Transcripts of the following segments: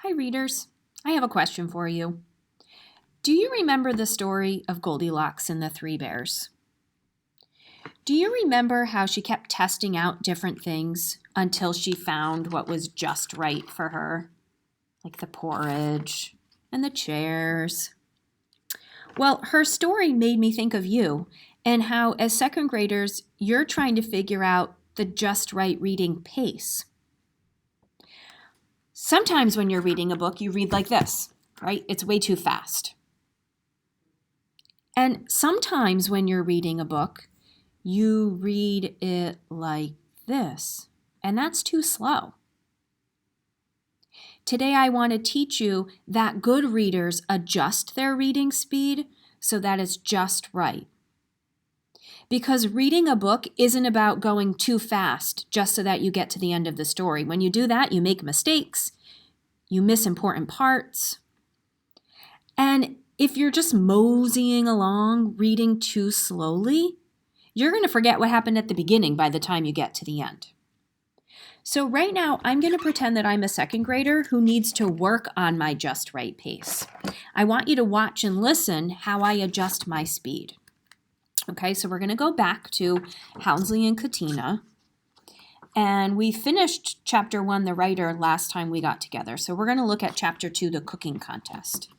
Hi, readers. I have a question for you. Do you remember the story of Goldilocks and the Three Bears? Do you remember how she kept testing out different things until she found what was just right for her? Like the porridge and the chairs. Well, her story made me think of you and how, as second graders, you're trying to figure out the just right reading pace. Sometimes when you're reading a book, you read like this, right? It's way too fast. And sometimes when you're reading a book, you read it like this, and that's too slow. Today I want to teach you that good readers adjust their reading speed so that it's just right. Because reading a book isn't about going too fast just so that you get to the end of the story. When you do that, you make mistakes, you miss important parts. And if you're just moseying along, reading too slowly, you're going to forget what happened at the beginning by the time you get to the end. So right now, I'm going to pretend that I'm a second grader who needs to work on my just right pace. I want you to watch and listen how I adjust my speed. Okay, so we're going to go back to Houndsley and Katina. And we finished Chapter 1, The Writer, last time we got together. So we're going to look at Chapter 2, The Cooking Contest.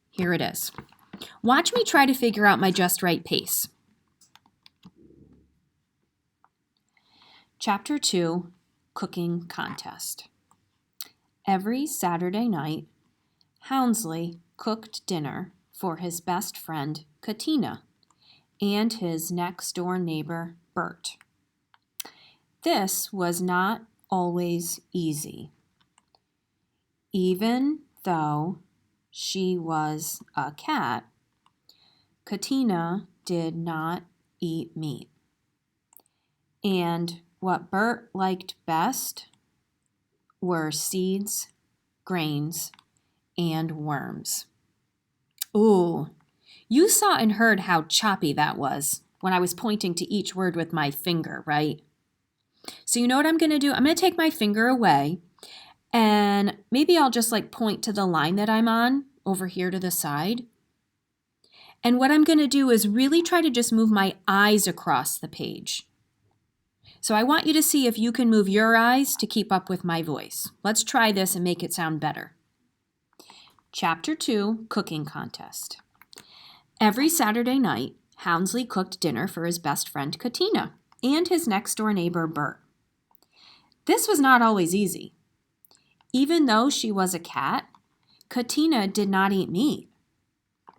Here it is. Watch me try to figure out my just right pace. Chapter 2, Cooking Contest. Every Saturday night, Houndsley cooked dinner for his best friend, Katina, and his next-door neighbor, Bert. This was not always easy. Even though she was a cat, Katina did not eat meat. And what Bert liked best were seeds, grains, and worms. Ooh, you saw and heard how choppy that was when I was pointing to each word with my finger, right? So you know what I'm going to do? I'm going to take my finger away and maybe I'll just point to the line that I'm on over here to the side. And what I'm going to do is really try to just move my eyes across the page. So I want you to see if you can move your eyes to keep up with my voice. Let's try this and make it sound better. Chapter 2, Cooking Contest. Every Saturday night, Houndsley cooked dinner for his best friend Katina and his next-door neighbor Bert. This was not always easy. Even though she was a cat, Katina did not eat meat.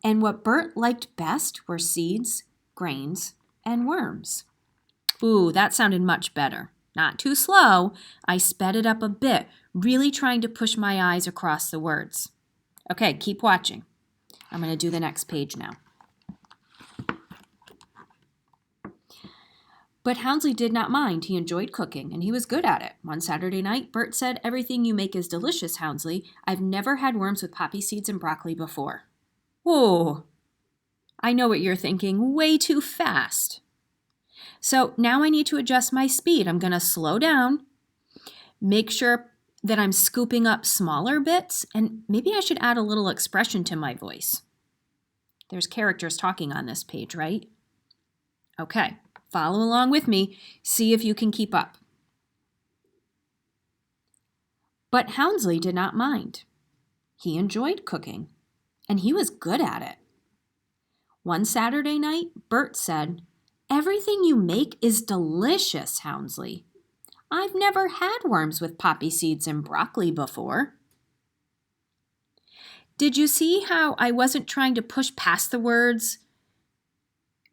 And what Bert liked best were seeds, grains, and worms. Ooh, that sounded much better. Not too slow. I sped it up a bit, really trying to push my eyes across the words. Okay, keep watching. I'm going to do the next page now. But Houndsley did not mind. He enjoyed cooking, and he was good at it. One Saturday night, Bert said, "Everything you make is delicious, Houndsley. I've never had worms with poppy seeds and broccoli before." Whoa! I know what you're thinking. Way too fast. So now I need to adjust my speed. I'm going to slow down, make sure that I'm scooping up smaller bits, and maybe I should add a little expression to my voice. There's characters talking on this page, right? Okay, follow along with me. See if you can keep up. But Houndsley did not mind. He enjoyed cooking, and he was good at it. One Saturday night, Bert said, "Everything you make is delicious, Houndsley. I've never had worms with poppy seeds and broccoli before." Did you see how I wasn't trying to push past the words,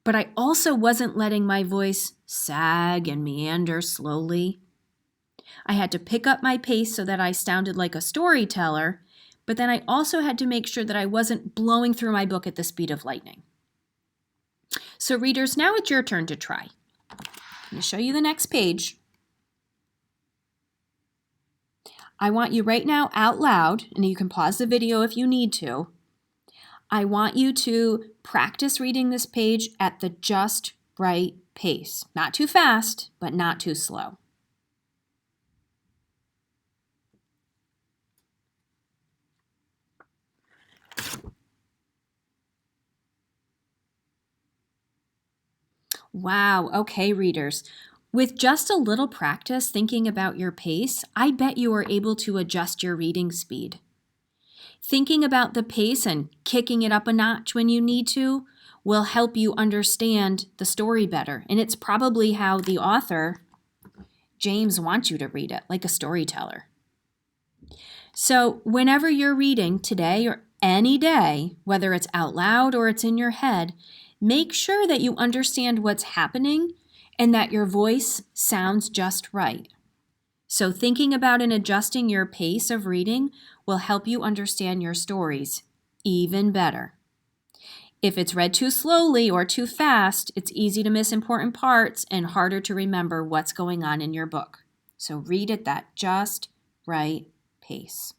but I also wasn't letting my voice sag and meander slowly? I had to pick up my pace so that I sounded like a storyteller, but then I also had to make sure that I wasn't blowing through my book at the speed of lightning. So readers, now it's your turn to try. I'm going to show you the next page. I want you right now out loud, and you can pause the video if you need to. I want you to practice reading this page at the just right pace. Not too fast, but not too slow. Wow, okay, readers. With just a little practice thinking about your pace, I bet you are able to adjust your reading speed. Thinking about the pace and kicking it up a notch when you need to will help you understand the story better. And it's probably how the author, James, wants you to read it, like a storyteller. So, whenever you're reading today or any day, whether it's out loud or it's in your head, make sure that you understand what's happening and that your voice sounds just right. So, thinking about and adjusting your pace of reading will help you understand your stories even better. If it's read too slowly or too fast, it's easy to miss important parts and harder to remember what's going on in your book. So, read at that just right pace.